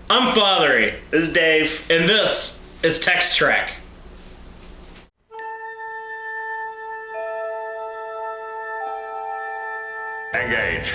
I'm Fatheree. This is Dave. And this is Tex-Trek. Engage.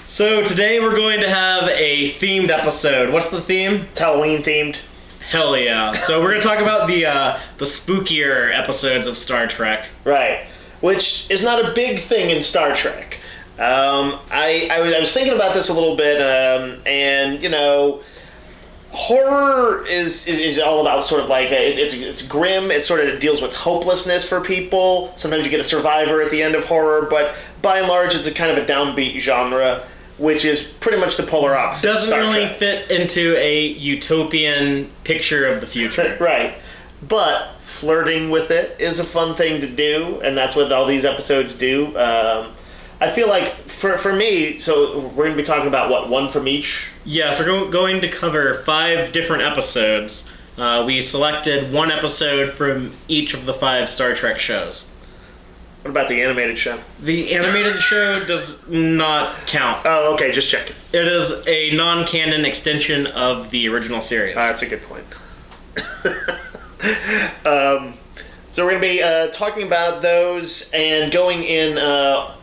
So today we're going to have a themed episode. What's the theme? It's Halloween themed. Hell yeah. So we're going to talk about the spookier episodes of Star Trek. Right. Which is not a big thing in Star Trek. I was thinking about this a little bit, and you know, horror is all about sort of like it's grim. It sort of deals with hopelessness for people. Sometimes you get a survivor at the end of horror, but by and large, it's a kind of a downbeat genre, which is pretty much the polar opposite. Doesn't of Star really Trek. fit into a utopian picture of the future. Right. But flirting with it is a fun thing to do, and that's what all these episodes do. I feel like, for me, so we're going to be talking about, what, one from each? Yes, we're going to cover 5 different episodes. We selected one episode from each of the 5 Star Trek shows. What about the animated show? The animated show does not count. Oh, okay, just checking. It is a non-canon extension of the original series. That's a good point. So we're going to be talking about those and going in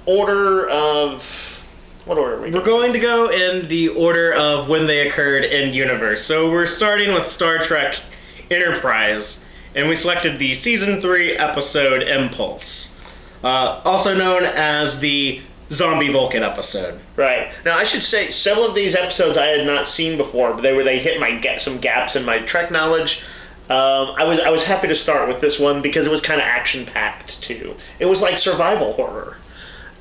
order of... What order are we We're going to go in the order of when they occurred in universe. So we're starting with Star Trek Enterprise, and we selected the Season 3 episode Mpulse, also known as the Zombie Vulcan episode. Right. Now, I should say, several of these episodes I had not seen before, but they hit some gaps in my Trek knowledge. I was happy to start with this one because it was kind of action-packed, too. It was like survival horror.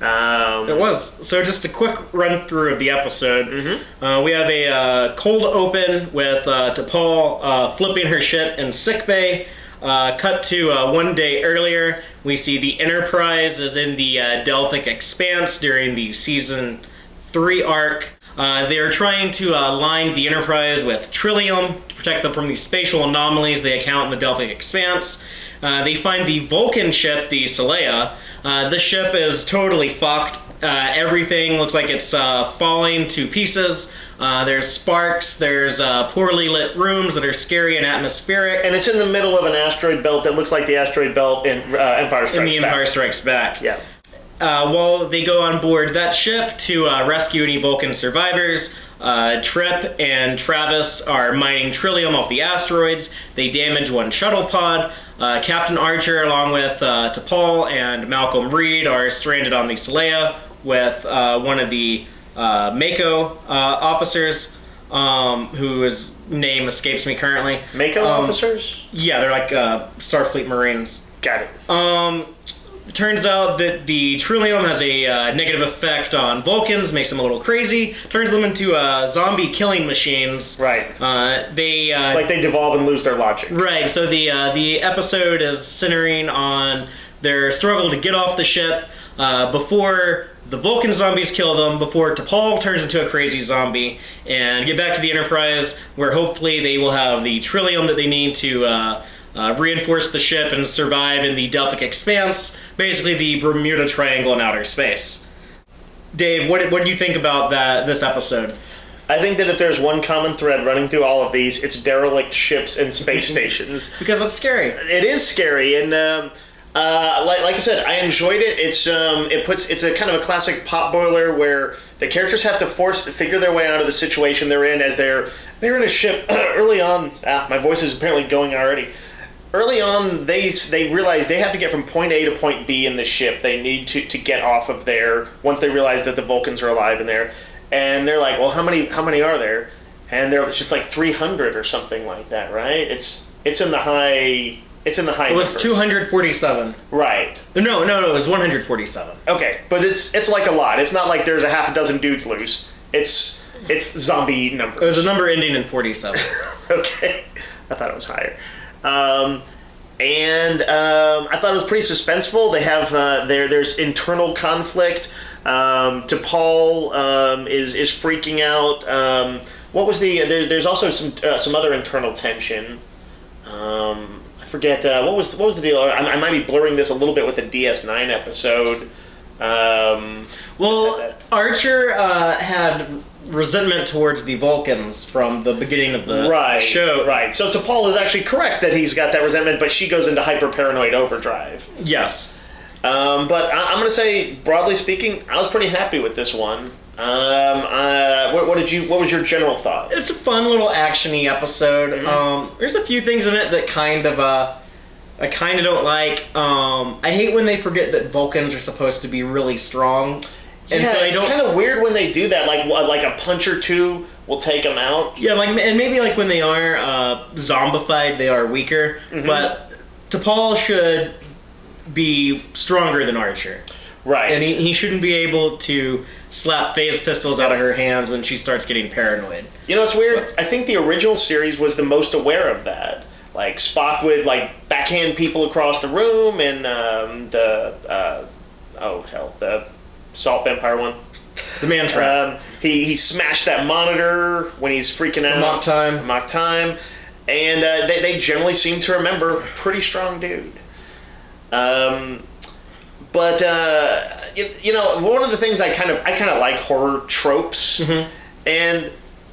It was. So just a quick run-through of the episode. Mm-hmm. We have a cold open with T'Pol flipping her shit in sickbay. Cut to one day earlier, we see the Enterprise is in the Delphic Expanse during the Season 3 arc. They are trying to line the Enterprise with Trillium to protect them from the spatial anomalies they account in the Delphic Expanse. They find the Vulcan ship, the Saleya. This ship is totally fucked. Everything looks like it's falling to pieces. There's sparks, there's poorly lit rooms that are scary and atmospheric. And it's in the middle of an asteroid belt that looks like the asteroid belt in Empire Strikes Back. In the Empire Strikes Back. Yeah. While they go on board that ship to rescue any Vulcan survivors, Trip and Travis are mining Trillium off the asteroids. They damage one shuttle pod. Captain Archer, along with T'Pol and Malcolm Reed, are stranded on the Saleya with one of the Mako officers, whose name escapes me currently. Mako officers? Yeah, they're like Starfleet Marines. Got it. It turns out that the Trillium has a negative effect on Vulcans, makes them a little crazy, turns them into zombie killing machines. Right. It's like they devolve and lose their logic. Right, so the episode is centering on their struggle to get off the ship before the Vulcan zombies kill them, before T'Pol turns into a crazy zombie, and get back to the Enterprise, where hopefully they will have the Trillium that they need to reinforce the ship and survive in the Delphic Expanse, basically the Bermuda Triangle in outer space. Dave, what do you think about this episode? I think that if there's one common thread running through all of these, it's derelict ships and space stations. Because that's scary. It is scary, and like I said, I enjoyed it. It's a kind of a classic potboiler where the characters have to figure their way out of the situation they're in as they're in a ship early on. My voice is apparently going already. Early on, they realize they have to get from point A to point B in the ship. They need to get off of there once they realize that the Vulcans are alive in there. And they're like, well, how many are there? and it's like 300 or something like that, right? It's in the high. It's in the high. It was numbers. 247. Right. No, it was 147. Okay, but it's like a lot. It's not like there's a half a dozen dudes loose. It's zombie numbers. It was a number ending in 47. Okay, I thought it was higher. I thought it was pretty suspenseful. They have there's internal conflict. T'Pol is freaking out. What was there's also some other internal tension. I forget what was the deal. I might be blurring this a little bit with the DS9 episode. Archer had resentment towards the Vulcans from the beginning of the show. Right. So T'Pol is actually correct that he's got that resentment, but she goes into hyper-paranoid overdrive. Yes. But I'm going to say, broadly speaking, I was pretty happy with this one. What was your general thought? It's a fun little action-y episode. Mm-hmm. There's a few things in it that I kind of don't like. I hate when they forget that Vulcans are supposed to be really strong. And yeah, so it's kind of weird when they do that. Like a punch or two will take them out. Yeah, and maybe like when they are zombified, they are weaker. Mm-hmm. But T'Pol should be stronger than Archer. Right. And he shouldn't be able to slap phase pistols out of her hands when she starts getting paranoid. You know, it's weird. I think the original series was the most aware of that. Like, Spock would, backhand people across the room, and the Salt Vampire one. The Man Trap. He smashed that monitor when he's freaking out. Mock time. And they generally seem to remember, pretty strong dude. But one of the things I kind of like horror tropes. Mm-hmm. And,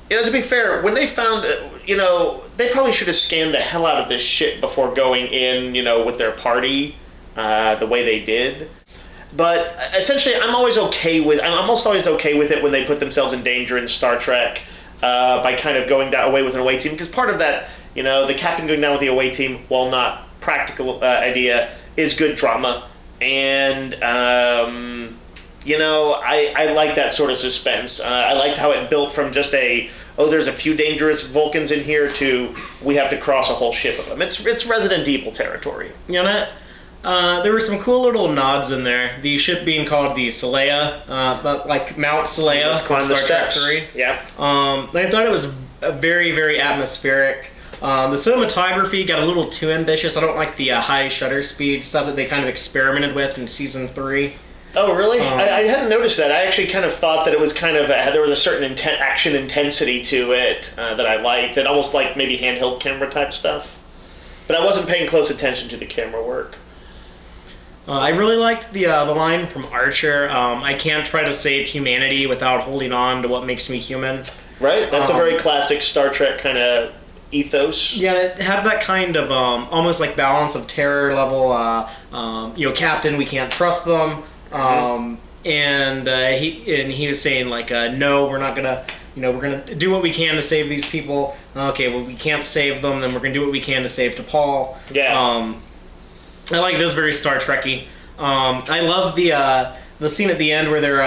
to be fair, when they found, they probably should have scanned the hell out of this shit before going in, with their party, the way they did. But essentially, I'm almost always okay with it when they put themselves in danger in Star Trek by kind of going away with an away team. Because part of that, the captain going down with the away team, while not practical idea, is good drama. And, I like that sort of suspense. I liked how it built from just there's a few dangerous Vulcans in here to we have to cross a whole ship of them. It's Resident Evil territory. There were some cool little nods in there. The ship being called the Saleya, like Mount Saleya from Star Trek 3. Yeah. I thought it was very, very atmospheric. The cinematography got a little too ambitious. I don't like the high shutter speed stuff that they kind of experimented with in season 3. Oh, really? I hadn't noticed that. I actually kind of thought that it was kind of there was a certain action intensity to it that I liked, that almost like maybe handheld camera type stuff. But I wasn't paying close attention to the camera work. I really liked the line from Archer. I can't try to save humanity without holding on to what makes me human. Right. That's a very classic Star Trek kind of ethos. Yeah, it had that kind of almost like balance of terror level. Captain, we can't trust them. And he was saying no, we're not gonna. We're gonna do what we can to save these people. Okay, well we can't save them. Then we're gonna do what we can to save T'Pol. Yeah. I like this, very Star Trek-y. I love the scene at the end where they're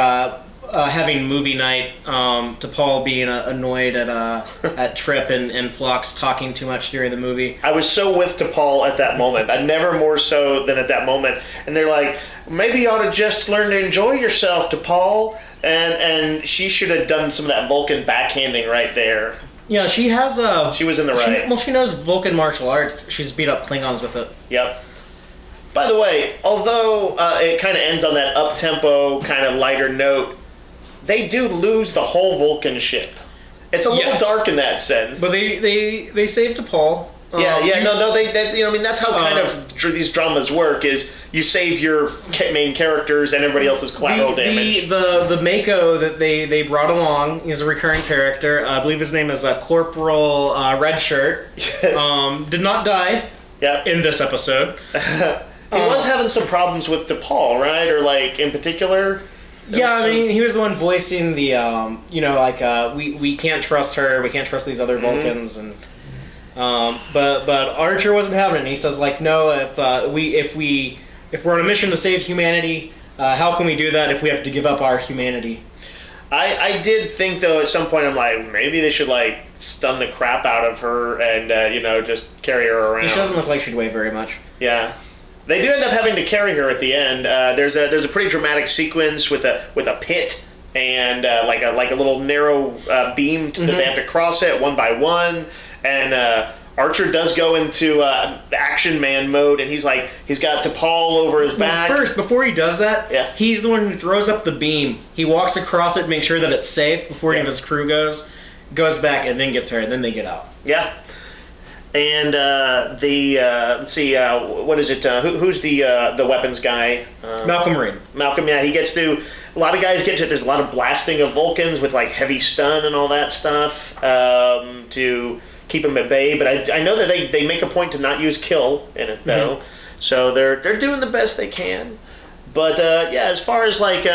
having movie night. T'Pol being annoyed at Trip and Phlox talking too much during the movie. I was so with T'Pol at that moment. I never more so than at that moment. And they're like, maybe you ought to just learn to enjoy yourself, T'Pol. And she should have done some of that Vulcan backhanding right there. Yeah, she has She was in the right. She knows Vulcan martial arts. She's beat up Klingons with it. Yep. By the way, although it kind of ends on that up-tempo, kind of lighter note, they do lose the whole Vulcan ship. It's a little dark in that sense. But they saved T'Pol. That's how kind of these dramas work, is you save your main characters and everybody else's collateral damage. The Mako that they brought along is a recurring character. I believe his name is Corporal Redshirt. Did not die in this episode. He was having some problems with T'Pol, right? Or in particular? He was the one voicing the, we can't trust her, we can't trust these other Vulcans, and but Archer wasn't having it. He says no, if we're on a mission to save humanity, how can we do that if we have to give up our humanity? I did think though at some point I'm like, maybe they should stun the crap out of her and, just carry her around. She doesn't look like she'd weigh very much. Yeah. They do end up having to carry her at the end. There's a pretty dramatic sequence with a pit and like a little narrow beam that they have to cross it one by one. And Archer does go into action man mode, and he's got T'Pol over his back. First, before he does that, he's the one who throws up the beam. He walks across it, makes sure that it's safe before any of his crew goes back, and then gets her, and then they get out. Yeah. And let's see, what is it? Who's the weapons guy? Malcolm Reed. Malcolm, yeah, he gets to. A lot of guys get to. There's a lot of blasting of Vulcans with like heavy stun and all that stuff to keep them at bay. But I know that they make a point to not use kill in it though, so they're doing the best they can. But as far as like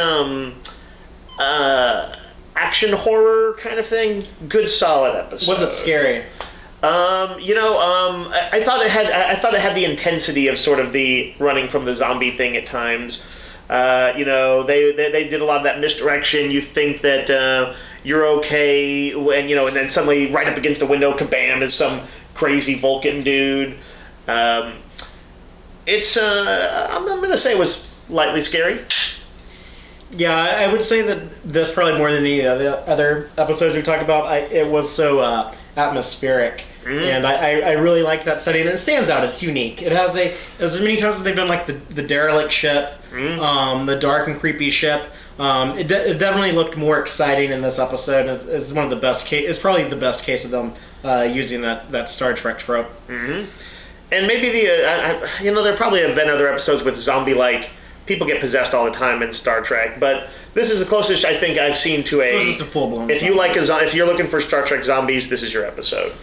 action horror kind of thing, good solid episode. Was it scary? I thought it had the intensity of sort of the running from the zombie thing at times. They did a lot of that misdirection. You think that you're okay when and then suddenly right up against the window, kabam, is some crazy Vulcan dude. It's I'm gonna say it was lightly scary. Yeah, I would say that this probably more than any of the other episodes we talked about. It was so atmospheric, and I really like that setting. It stands out. It's unique. It has as many times as they've done like the derelict ship, the dark and creepy ship. It definitely looked more exciting in this episode. It's one of the best case. It's probably the best case of them using that Star Trek trope. And maybe there probably have been other episodes with zombie-like. People get possessed all the time in Star Trek, but this is the closest I think I've seen to a. Closest to full-blown. If you if you're looking for Star Trek zombies, this is your episode.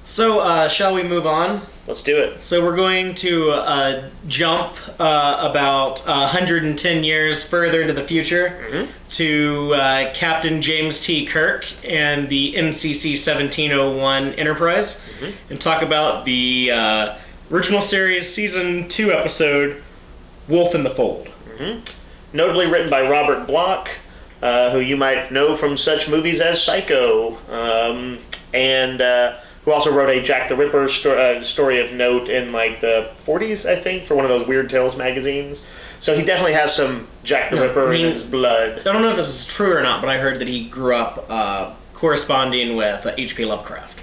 So, shall we move on? Let's do it. So we're going to jump about 110 years further into the future to Captain James T. Kirk and the MCC 1701 Enterprise, and talk about the original series Season 2 episode Wolf in the Fold. Notably written by Robert Bloch, who you might know from such movies as Psycho, and who also wrote a Jack the Ripper story of note in like the 40s, I think, for one of those Weird Tales magazines. So he definitely has some Jack the Ripper in his blood. I don't know if this is true or not, but I heard that he grew up corresponding with H.P. Lovecraft.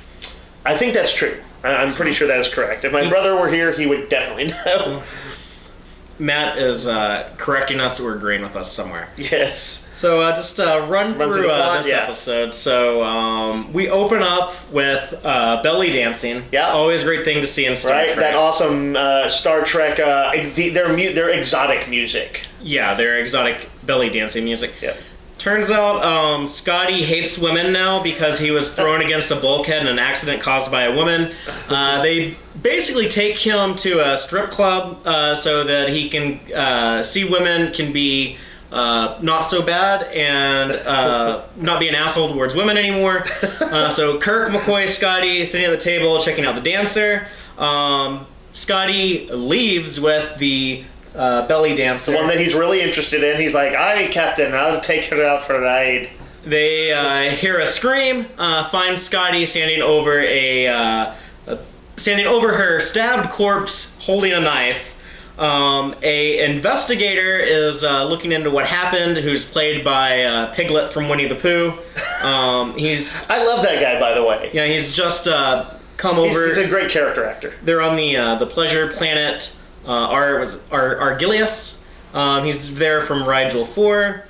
I think that's true. I'm pretty sure that is correct. If my brother were here, he would definitely know. Matt is correcting us or agreeing with us somewhere. Yes. So just run through this episode. So we open up with belly dancing. Yeah. Always a great thing to see in Star Trek. That awesome Star Trek, their exotic music. Yeah, their exotic belly dancing music. Yeah. Turns out Scotty hates women now because he was thrown against a bulkhead in an accident caused by a woman. They basically take him to a strip club so that he can see women can be not so bad and not be an asshole towards women anymore. So Kirk, McCoy, Scotty sitting at the table checking out the dancer. Scotty leaves with the belly dancer. The one that he's really interested in. He's like, "Aye, Captain, I'll take her out for a ride." They hear a scream, find Scotty standing over her stabbed corpse, holding a knife. A investigator is looking into what happened, who's played by Piglet from Winnie the Pooh. I love that guy, by the way. Yeah, he's just come over. He's a great character actor. They're on the pleasure planet. Argilius. He's there from Rigel 4.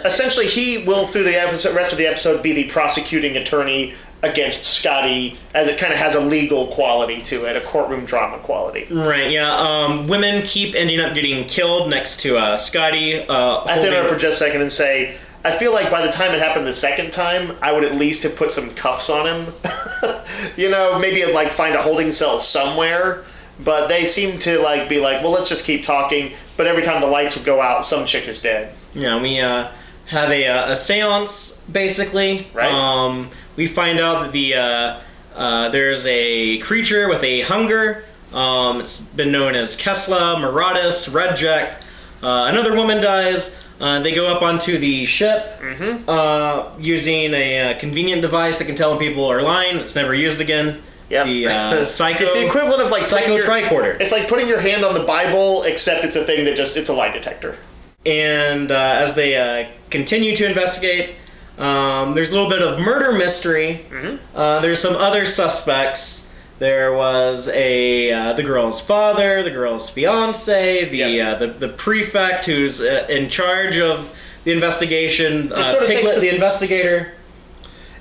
Essentially, he will, through the rest of the episode, be the prosecuting attorney against Scotty, as it kind of has a legal quality to it, a courtroom drama quality. Right, yeah. Women keep ending up getting killed next to Scotty. I have to interrupt for just a second and say, I feel like by the time it happened the second time, I would at least have put some cuffs on him. Maybe like find a holding cell somewhere. But they seem to be like, well, let's just keep talking. But every time the lights would go out, some chick is dead. Yeah, we have a seance, basically. Right. We find out that there's a creature with a hunger. It's been known as Kesla, Maraudus, Redjack. Another woman dies. They go up onto the ship using a convenient device that can tell when people are lying. It's never used again. Yep. The psycho. It's the equivalent of like psycho tricorder. It's like putting your hand on the Bible, except it's a thing that it's a lie detector. And as they continue to investigate, there's a little bit of murder mystery. There's some other suspects. There was the girl's father, the girl's fiance, the prefect who's in charge of the investigation, Piglet, the investigator.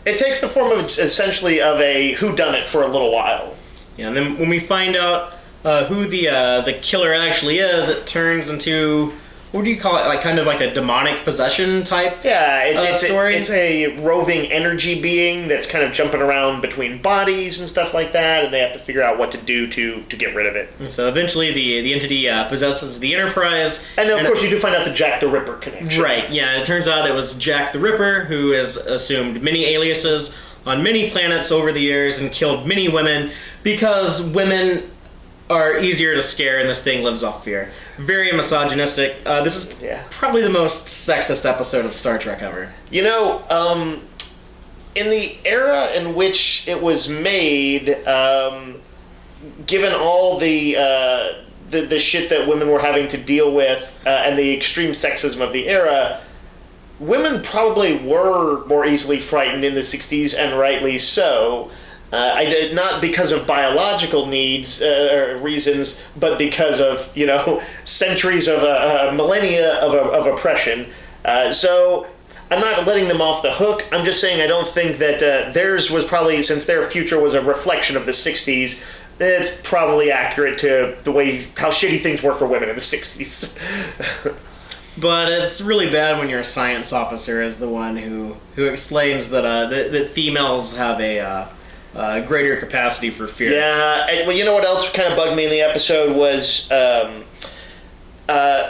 It takes the form of essentially of a whodunit for a little while. Yeah, and then when we find out who the killer actually is, it turns into, what do you call it? Like kind of like a demonic possession type. Yeah, it's story. It's a roving energy being that's kind of jumping around between bodies and stuff like that, and they have to figure out what to do to get rid of it. And so eventually, the entity possesses the Enterprise, and of course, you do find out the Jack the Ripper connection. Right. Yeah, it turns out it was Jack the Ripper who has assumed many aliases on many planets over the years and killed many women because women are easier to scare, and this thing lives off fear. Very misogynistic. This is probably the most sexist episode of Star Trek ever. You know, in the era in which it was made, given all the shit that women were having to deal with and the extreme sexism of the era, women probably were more easily frightened in the 60s, and rightly so. I did not because of biological needs or reasons, but because of centuries of millennia of oppression. So I'm not letting them off the hook. I'm just saying I don't think that theirs was probably, since their future was a reflection of the 60s. It's probably accurate to the way how shitty things were for women in the 60s. But it's really bad when your science officer is the one who explains that that females have a greater capacity for fear. Yeah, and, well, you know what else kind of bugged me in the episode was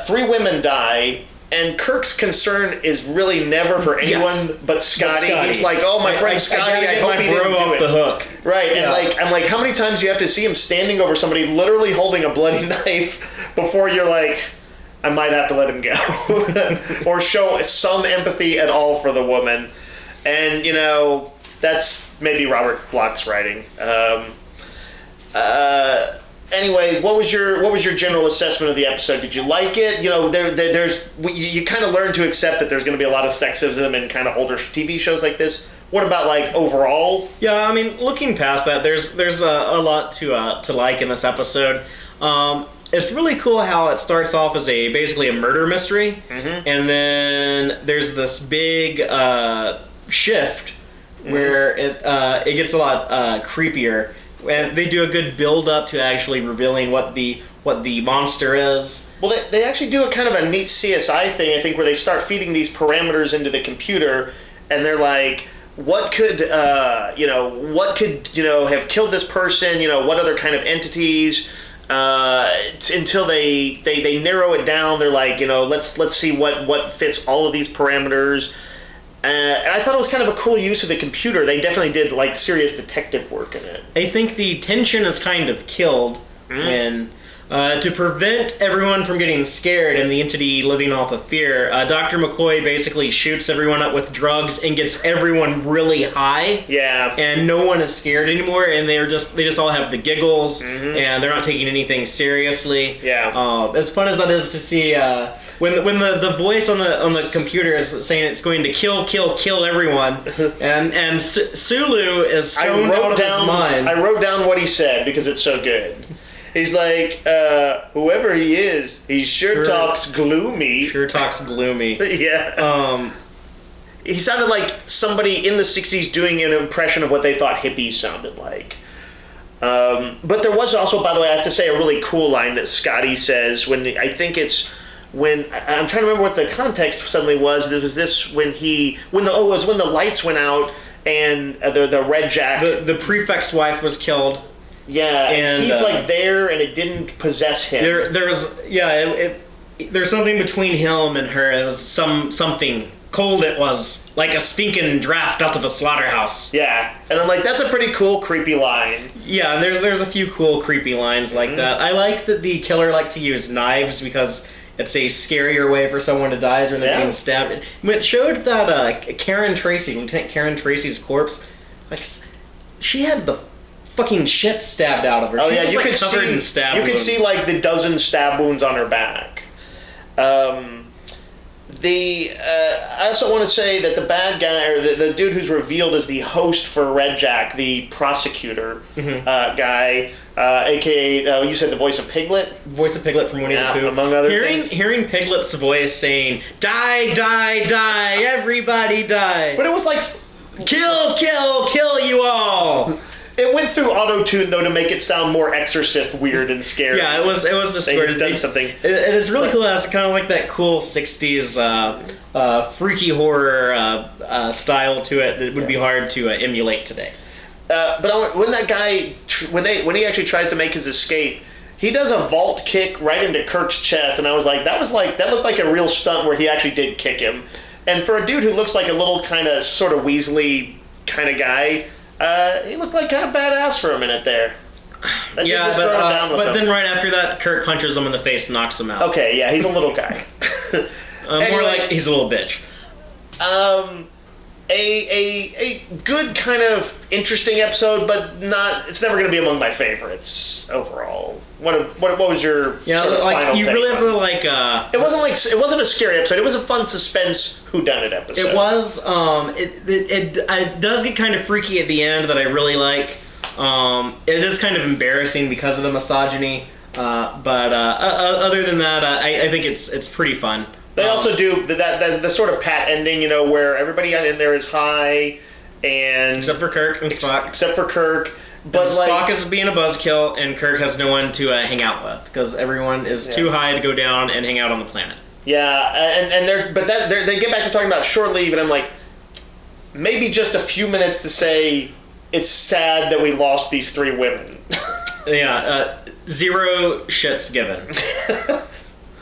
3 women die, and Kirk's concern is really never for anyone but Scotty. He's like, "Oh, my friend Scotty, I hope he didn't do it." The hook. Right, and I'm like, how many times do you have to see him standing over somebody, literally holding a bloody knife, before you're like, I might have to let him go, or show some empathy at all for the woman, and that's maybe Robert Bloch's writing. Anyway, what was your general assessment of the episode? Did you like it? You kind of learn to accept that there's going to be a lot of sexism in kind of older TV shows like this. What about overall? Yeah, I mean, looking past that, there's a lot to like in this episode. It's really cool how it starts off as basically a murder mystery, and then there's this big shift where it gets a lot creepier, and they do a good build up to actually revealing what the monster is. Well, they actually do a kind of a neat CSI thing, I think, where they start feeding these parameters into the computer, and they're like, what could have killed this person? What other kind of entities? Until they narrow it down. They're like, let's see what fits all of these parameters. And I thought it was kind of a cool use of the computer. They definitely did serious detective work in it. I think the tension is kind of killed when, to prevent everyone from getting scared and the entity living off of fear, Dr. McCoy basically shoots everyone up with drugs and gets everyone really high. Yeah. And no one is scared anymore, and they just all have the giggles, and they're not taking anything seriously. Yeah. As fun as that is to see, when the voice on the computer is saying it's going to kill everyone, and Sulu is stoned out of his mind. I wrote down what he said because it's so good. He's like, whoever he is, he sure talks gloomy. Sure talks gloomy. Yeah. He sounded like somebody in the 60s doing an impression of what they thought hippies sounded like. But there was also, by the way, I have to say, a really cool line that Scotty says when I'm trying to remember what the context suddenly was. It was when the lights went out and the Red Jack, the prefect's wife was killed. Yeah, and he's there, and it didn't possess him. There's something between him and her. It was something cold. It was like a stinking draft out of a slaughterhouse. Yeah, and I'm like, that's a pretty cool, creepy line. Yeah, and there's a few cool, creepy lines like that. I like that the killer liked to use knives because it's a scarier way for someone to die is when they're being stabbed. It showed that Lieutenant Karen Tracy's corpse, like, she had the fucking shit stabbed out of her. Oh, she yeah, was, you like, could covered in stab wounds. You could see, like, the dozen stab wounds on her back. I also want to say that the bad guy, or the dude who's revealed as the host for Red Jack, the prosecutor guy, a.k.a. You said the voice of Piglet? Voice of Piglet from Winnie the Pooh. Among other things. Hearing Piglet's voice saying, "Die, die, die, everybody die." But it was like... Kill, kill, kill you all! It went through auto-tune, though, to make it sound more Exorcist weird and scary. Yeah, it was just weird. They've done something. And it's really cool. It's kind of like that cool 60s freaky horror style to it that would be hard to emulate today. But when that guy, when he actually tries to make his escape, he does a vault kick right into Kirk's chest, and I was like, that looked like a real stunt where he actually did kick him. And for a dude who looks like a little kind of sort of Weasley kind of guy, he looked like kind of badass for a minute there. Yeah, but then right after that, Kirk punches him in the face and knocks him out. Okay, yeah, he's a little guy. Anyway, more like he's a little bitch. A good kind of interesting episode, but not. It's never going to be among my favorites overall. What was your sort of final you take really have on to like. It wasn't a scary episode. It was a fun suspense whodunit episode. It was. It does get kind of freaky at the end that I really like. It is kind of embarrassing because of the misogyny, but other than that, I think it's pretty fun. They also do the sort of pat ending, where everybody in there is high, and except for Kirk and Spock. Except for Kirk, but Spock is being a buzzkill, and Kirk has no one to hang out with because everyone is too high to go down and hang out on the planet. Yeah, and they get back to talking about short leave, and I'm like, maybe just a few minutes to say it's sad that we lost these 3 women. Yeah, 0 shits given.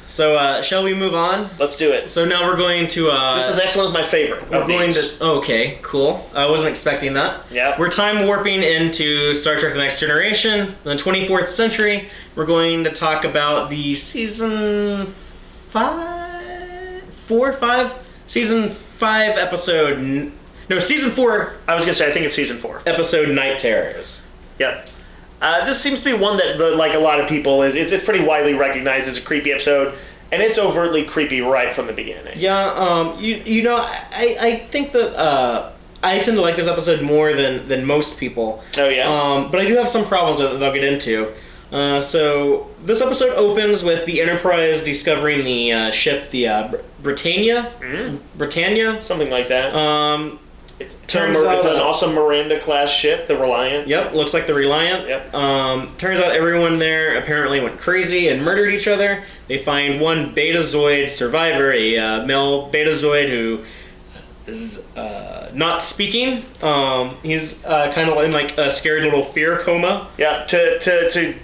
So, shall we move on? Let's do it. So now we're going to... this next one's my favorite. We're going to... Okay, cool. I wasn't expecting that. Yeah. We're time warping into Star Trek The Next Generation, in the 24th century. We're going to talk about the season 5? 4, 5? Season 5 episode... No, season 4... I was going to say, I think it's season 4. Episode Night Terrors. Yep. This seems to be one that, like a lot of people, it's pretty widely recognized as a creepy episode, and it's overtly creepy right from the beginning. Yeah, I think that I tend to like this episode more than most people. Oh, yeah? But I do have some problems with it that I'll get into. So, this episode opens with the Enterprise discovering the ship, the Britannia? Britannia? Something like that. It's an out, awesome Miranda-class ship, the Reliant. Yep, looks like the Reliant. Yep. Turns out everyone there apparently went crazy and murdered each other. They find one Betazoid survivor, a male Betazoid who is not speaking. He's kind of in like a scary little fear coma. Yeah, to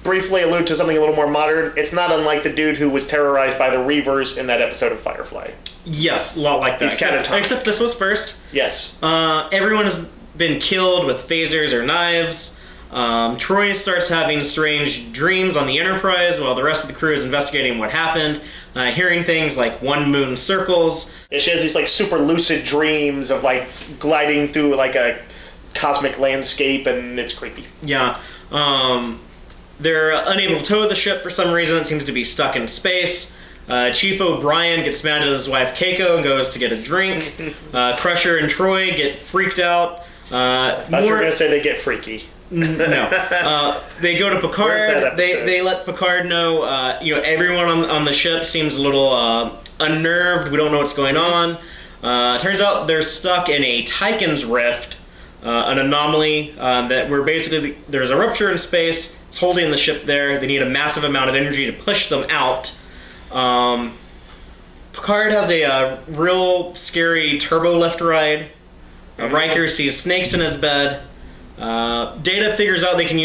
briefly allude to something a little more modern, it's not unlike the dude who was terrorized by the Reavers in that episode of Firefly. Yes, a lot like that. Except this was first. Yes. Everyone has been killed with phasers or knives. Troy starts having strange dreams on the Enterprise while the rest of the crew is investigating what happened, hearing things like one moon circles. Yeah, she has these like super lucid dreams of like gliding through like a cosmic landscape, and it's creepy. Yeah. They're unable to tow the ship for some reason. It seems to be stuck in space. Chief O'Brien gets mad at his wife Keiko and goes to get a drink. Crusher and Troy get freaked out. I thought you were going to say they get freaky. No. They go to Picard. They let Picard know, everyone on the ship seems a little unnerved. We don't know what's going on. Turns out they're stuck in a Tychon's rift, an anomaly that where basically there's a rupture in space. It's holding the ship there. They need a massive amount of energy to push them out. Picard has a real scary turbo lift ride. Riker sees snakes in his bed. Data figures out they can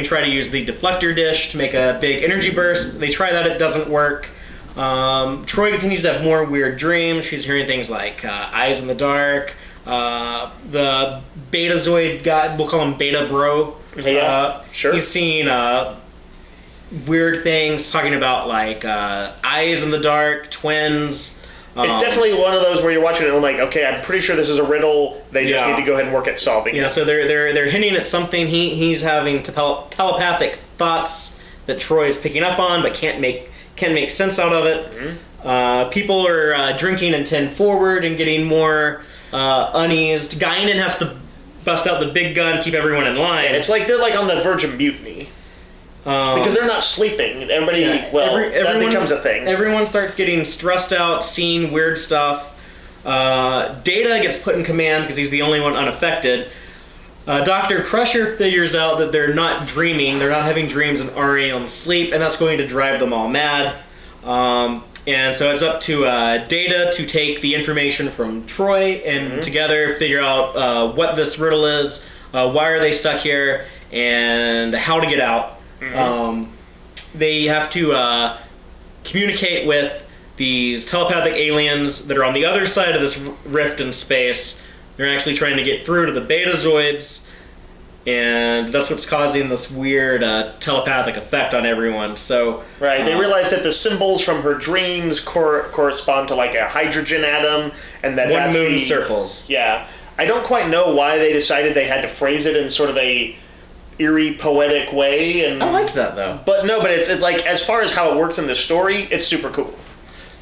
try to use the deflector dish to make a big energy burst. They try that, it doesn't work. Troy continues to have more weird dreams. She's hearing things like eyes in the dark. The Betazoid guy, we'll call him Beta Bro. Yeah, sure. He's seeing weird things, talking about like eyes in the dark, twins. It's definitely one of those where you're watching it and I'm like, okay, I'm pretty sure this is a riddle. They just need to go ahead and work at solving it. Yeah, so they're hinting at something. He's having telepathic thoughts that Troy is picking up on, but can't make sense out of it. Mm-hmm. People are drinking and tend forward and getting more uneased. Guinan has to bust out the big gun, keep everyone in line. Yeah, it's like they're like on the verge of mutiny. Because they're not sleeping. Everybody, that becomes a thing. Everyone starts getting stressed out, seeing weird stuff. Data gets put in command because he's the only one unaffected. Dr. Crusher figures out that they're not dreaming, they're not having dreams and REM sleep, and that's going to drive them all mad. And so it's up to Data to take the information from Troy and together figure out what this riddle is, why are they stuck here, and how to get out. They have to communicate with these telepathic aliens that are on the other side of this rift in space. They're actually trying to get through to the Betazoids, and that's what's causing this weird telepathic effect on everyone. So they realize that the symbols from her dreams correspond to like a hydrogen atom, and that one moon circles. Yeah, I don't quite know why they decided they had to phrase it in sort of a eerie, poetic way, and I liked that though. But it's like, as far as how it works in the story, it's super cool.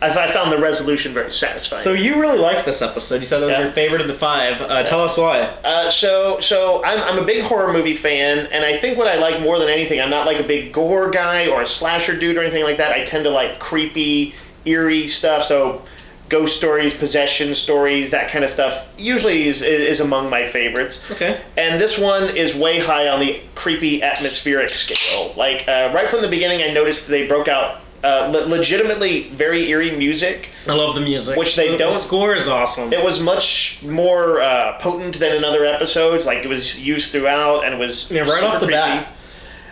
I found the resolution very satisfying. So you really liked this episode. You said it was your favorite of the 5. Tell us why. So I'm a big horror movie fan, and I think what I like more than anything, I'm not like a big gore guy or a slasher dude or anything like that. I tend to like creepy, eerie stuff. So ghost stories, possession stories, that kind of stuff usually is among my favorites. Okay. And this one is way high on the creepy atmospheric scale. Like right from the beginning, I noticed they broke out legitimately very eerie music. I love the music. Which they don't. The score is awesome. It was much more potent than in other episodes. Like, it was used throughout, and it was right off the bat.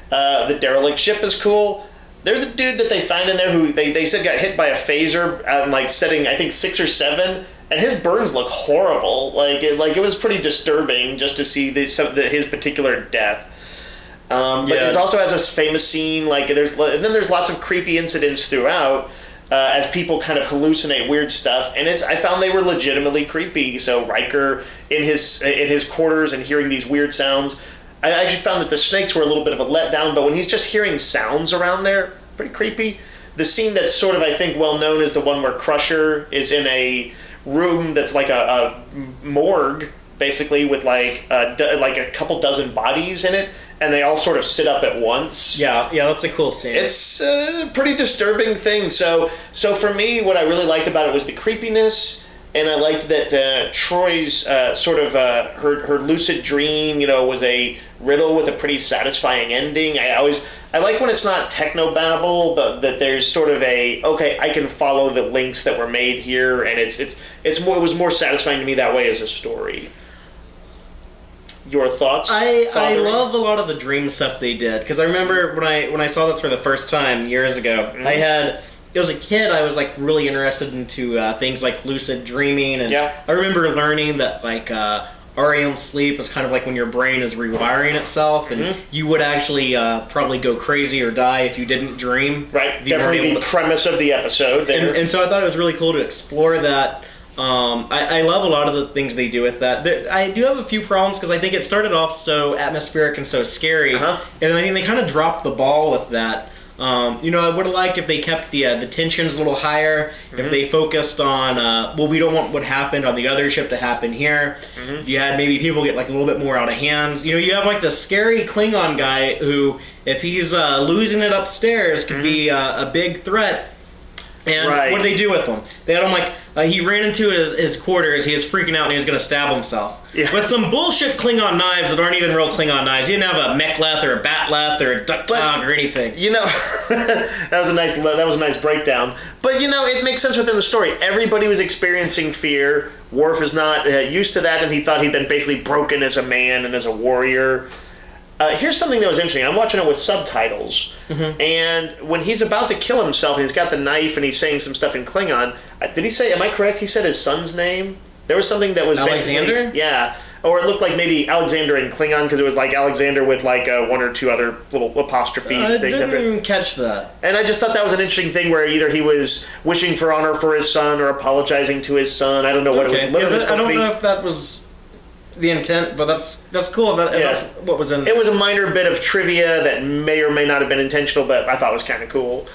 The derelict ship is cool. There's a dude that they find in there who they said got hit by a phaser at like setting, I think, 6 or 7, and his burns look horrible. Like it was pretty disturbing just to see his particular death. But it also has a famous scene. Like and then there's lots of creepy incidents throughout as people kind of hallucinate weird stuff, and I found they were legitimately creepy. So Riker in his quarters and hearing these weird sounds. I actually found that the snakes were a little bit of a letdown, but when he's just hearing sounds around there, pretty creepy. The scene that's sort of, I think, well known is the one where Crusher is in a room that's like a morgue, basically, with like a couple dozen bodies in it, and they all sort of sit up at once. Yeah, that's a cool scene. It's a pretty disturbing thing. So for me, what I really liked about it was the creepiness. And I liked that Troy's sort of her lucid dream, was a riddle with a pretty satisfying ending. I like when it's not technobabble, but that there's sort of I can follow the links that were made here, and it was more satisfying to me that way as a story. Your thoughts? I love a lot of the dream stuff they did, because I remember when I saw this for the first time years ago, as a kid, I was like really interested into things like lucid dreaming, and I remember learning that like REM sleep is kind of like when your brain is rewiring itself, and you would actually probably go crazy or die if you didn't dream. Right, definitely the premise of the episode there. And so I thought it was really cool to explore that. I love a lot of the things they do with that. I do have a few problems because I think it started off so atmospheric and so scary, and then I think they kind of dropped the ball with that. I would have liked if they kept the tensions a little higher, if they focused on, we don't want what happened on the other ship to happen here. If you had maybe people get like a little bit more out of hand. You have like the scary Klingon guy who, if he's losing it upstairs, could be a big threat. And what did they do with him? They had him like, he ran into his quarters, he was freaking out, and he was going to stab himself. Yeah. With some bullshit Klingon knives that aren't even real Klingon knives. He didn't have a mechleth or a batleth or a duktog or anything. that was a nice breakdown. But, it makes sense within the story. Everybody was experiencing fear. Worf is not used to that, and he thought he'd been basically broken as a man and as a warrior. Here's something that was interesting. I'm watching it with subtitles, and when he's about to kill himself, and he's got the knife, and he's saying some stuff in Klingon. Did he say? Am I correct? He said his son's name. There was something that was Alexander. Yeah, or it looked like maybe Alexander in Klingon, because it was like Alexander with like one or two other little apostrophes. I didn't even catch that. And I just thought that was an interesting thing where either he was wishing for honor for his son or apologizing to his son. I don't know what it was literally supposed to be. I don't know if that was the intent, but that's cool. That's what was in. It was a minor bit of trivia that may or may not have been intentional, but I thought was kind of cool.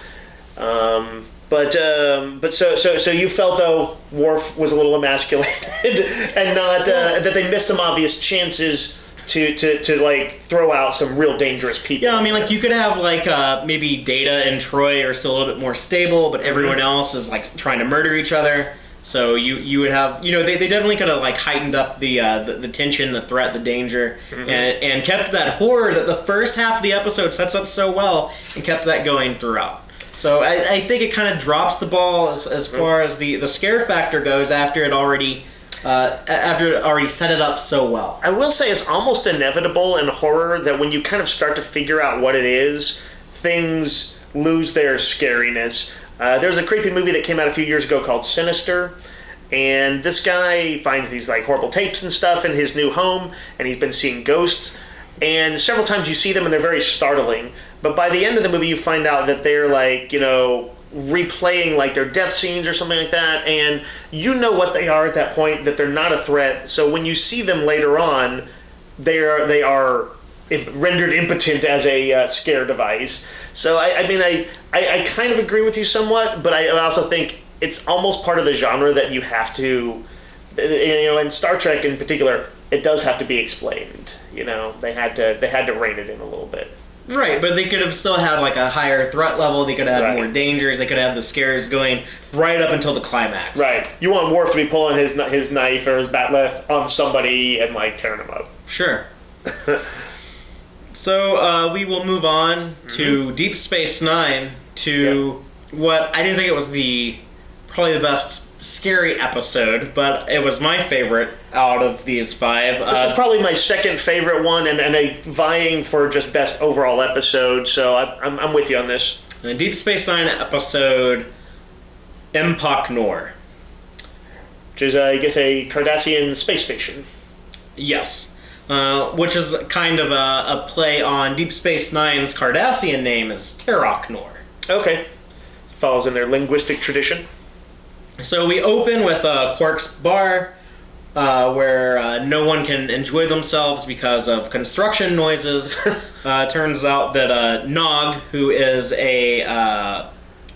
But so you felt though Worf was a little emasculated and not that they missed some obvious chances to like throw out some real dangerous people. Yeah, I mean, like you could have like maybe Data and Troy are still a little bit more stable, but everyone else is like trying to murder each other. So you would have, they definitely could have like heightened up the tension, the threat, the danger, and kept that horror that the first half of the episode sets up so well, and kept that going throughout. So I think it kind of drops the ball as far as the scare factor goes after it already set it up so well. I will say it's almost inevitable in horror that when you kind of start to figure out what it is, things lose their scariness. There was a creepy movie that came out a few years ago called Sinister, and this guy finds these like horrible tapes and stuff in his new home, and he's been seeing ghosts, and several times you see them and they're very startling, but by the end of the movie you find out that they're like, replaying like their death scenes or something like that, and you know what they are at that point, that they're not a threat, so when you see them later on, they are rendered impotent as a scare device. So I kind of agree with you somewhat, but I also think it's almost part of the genre that you have to, in Star Trek in particular, it does have to be explained. They had to rein it in a little bit. Right, but they could have still had like a higher threat level. They could have had more dangers. They could have the scares going right up until the climax. Right. You want Worf to be pulling his knife or his batleth on somebody and like tearing him up. Sure. So we will move on to Deep Space Nine, to what I didn't think it was probably the best scary episode, but it was my favorite out of these 5. This is probably my second favorite one, and a vying for just best overall episode. So I'm with you on this. The Deep Space Nine episode, Mpok Nor, which is I guess a Cardassian space station. Yes. Which is kind of a play on Deep Space Nine's Cardassian name is Terok Nor. Okay. Follows in their linguistic tradition. So we open with Quark's bar, where no one can enjoy themselves because of construction noises. Turns out that Nog, who is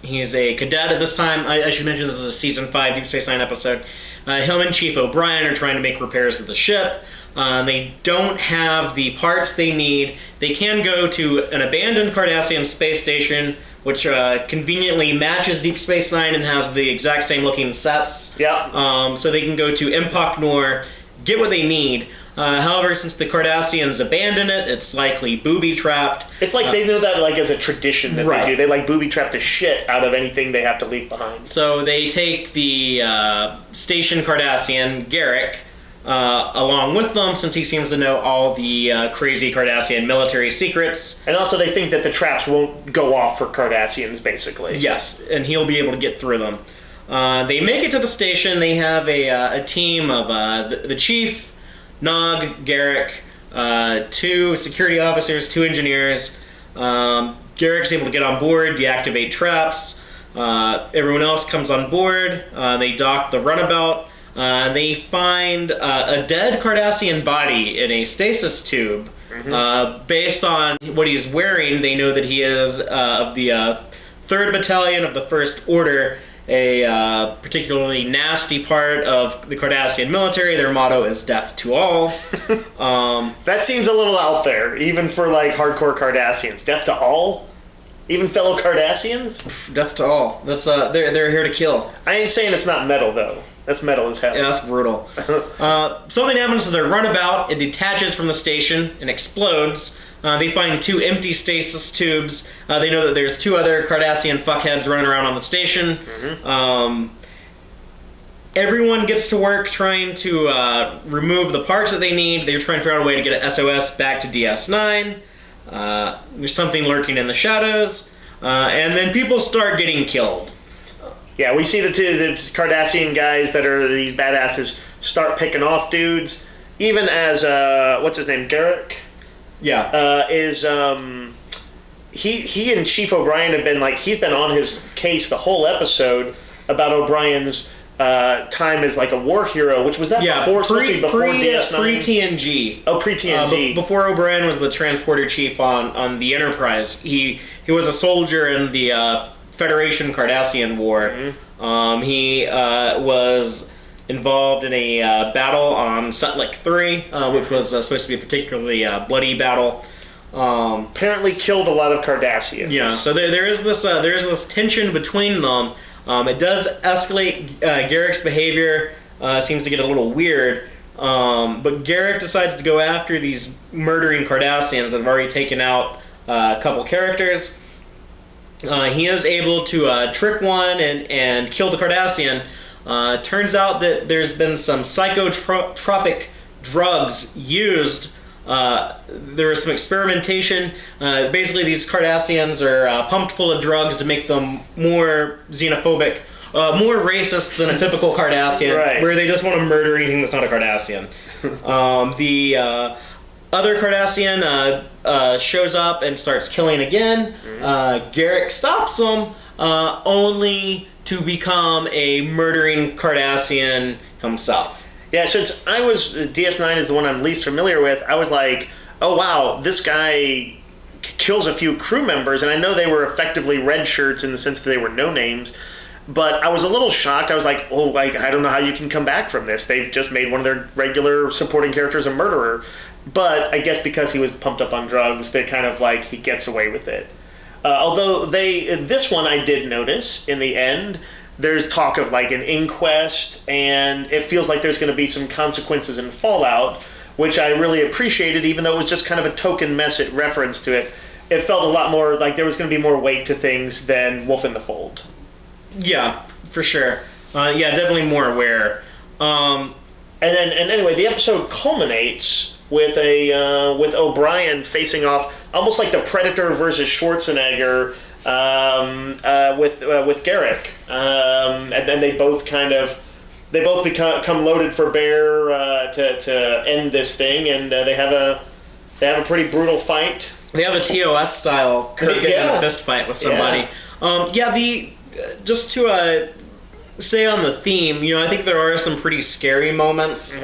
he's a cadet at this time. I should mention this is a Season 5 Deep Space Nine episode. Him and Chief O'Brien are trying to make repairs to the ship. They don't have the parts they need. They can go to an abandoned Cardassian space station, which conveniently matches Deep Space Nine and has the exact same looking sets. Yeah. So they can go to Mpok Nor, get what they need. However, since the Cardassians abandon it, it's likely booby-trapped. It's like they know that like as a tradition that they do. They like booby-trap the shit out of anything they have to leave behind. So they take the station Cardassian, Garrick, along with them, since he seems to know all the crazy Cardassian military secrets. And also they think that the traps won't go off for Cardassians, basically. Yes, and he'll be able to get through them. They make it to the station. They have a team of the chief, Nog, Garrick, 2 security officers, 2 engineers. Garrick's able to get on board, deactivate traps. Everyone else comes on board. They dock the runabout. They find a dead Cardassian body in a stasis tube. Based on what he's wearing, they know that he is of the 3rd Battalion of the First Order, a particularly nasty part of the Cardassian military. Their motto is death to all. That seems a little out there, even for like hardcore Cardassians. Death to all? Even fellow Cardassians? Death to all. That's they're here to kill. I ain't saying it's not metal though. That's metal as hell. Yeah, that's brutal. Something happens to their runabout. It detaches from the station and explodes. They find 2 empty stasis tubes. They know that there's 2 other Cardassian fuckheads running around on the station. Everyone gets to work trying to remove the parts that they need. They're trying to figure out a way to get an SOS back to DS9. There's something lurking in the shadows. And then people start getting killed. Yeah, we see the Cardassian guys that are these badasses start picking off dudes. even as what's his name, Garrick? Yeah. He and Chief O'Brien have been he's been on his case the whole episode about O'Brien's time as a war hero, which was that before DS9? Pre-TNG. Oh, pre-TNG. Before O'Brien was the transporter chief on the Enterprise. He was a soldier in the Federation Cardassian War. Mm-hmm. He was involved in a battle on Sutlec 3, which was supposed to be a particularly bloody battle. Apparently killed a lot of Cardassians. Yeah, so there is this tension between them. It does escalate. Garrick's behavior seems to get a little weird, but Garrick decides to go after these murdering Cardassians that have already taken out a couple characters. He is able to trick one and kill the Cardassian. Turns out that there's been some psychotropic drugs used. There was some experimentation. Basically, these Cardassians are pumped full of drugs to make them more xenophobic, more racist than a typical Cardassian, right. Where they just want to murder anything that's not a Cardassian. The other Cardassian shows up and starts killing again. Mm-hmm. Garrick stops him, only to become a murdering Cardassian himself. Yeah, since DS9 is the one I'm least familiar with, I was like, oh wow, this guy kills a few crew members, and I know they were effectively red shirts in the sense that they were no-names, but I was a little shocked. I was like, oh, I don't know how you can come back from this. They've just made one of their regular supporting characters a murderer. But I guess because he was pumped up on drugs, they kind of he gets away with it. Although this one I did notice in the end, there's talk of an inquest, and it feels like there's going to be some consequences and fallout, which I really appreciated, even though it was just kind of a token reference to it. It felt a lot more like there was going to be more weight to things than Wolf in the Fold. Yeah, for sure. Definitely more aware. And anyway, the episode culminates with with O'Brien facing off almost like the Predator versus Schwarzenegger. With Garrick, and then they both become loaded for bear to end this thing, and they have a pretty brutal fight. They have a TOS style Kirk getting in a fist fight with somebody. Just to stay on the theme, I think there are some pretty scary moments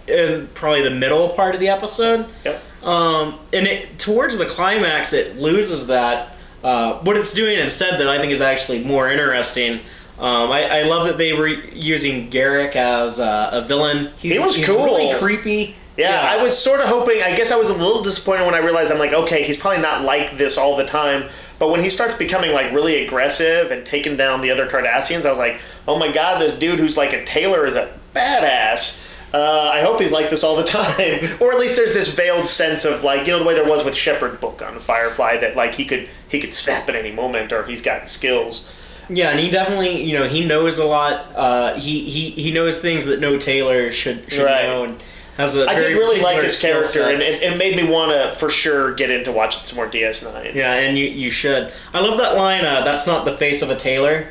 in probably the middle part of the episode. Yep. And towards the climax, it loses that. What it's doing instead, that I think is actually more interesting. I love that they were using Garrick as a villain. He was he's cool. Really creepy. Yeah, I was sort of hoping. I guess I was a little disappointed when I realized I'm like, okay, he's probably not like this all the time. But when he starts becoming really aggressive and taking down the other Cardassians, I was like, oh my god, this dude who's a tailor is a badass. I hope he's like this all the time. Or at least there's this veiled sense of the way there was with Shepard Book on Firefly, that he could snap at any moment, or he's got skills. Yeah, and he definitely, he knows a lot. He knows things that no tailor should know, and has a. I very did really like his character, and sets. it made me want to for sure get into watching some more DS9. Yeah, and you should. I love that line. That's not the face of a tailor.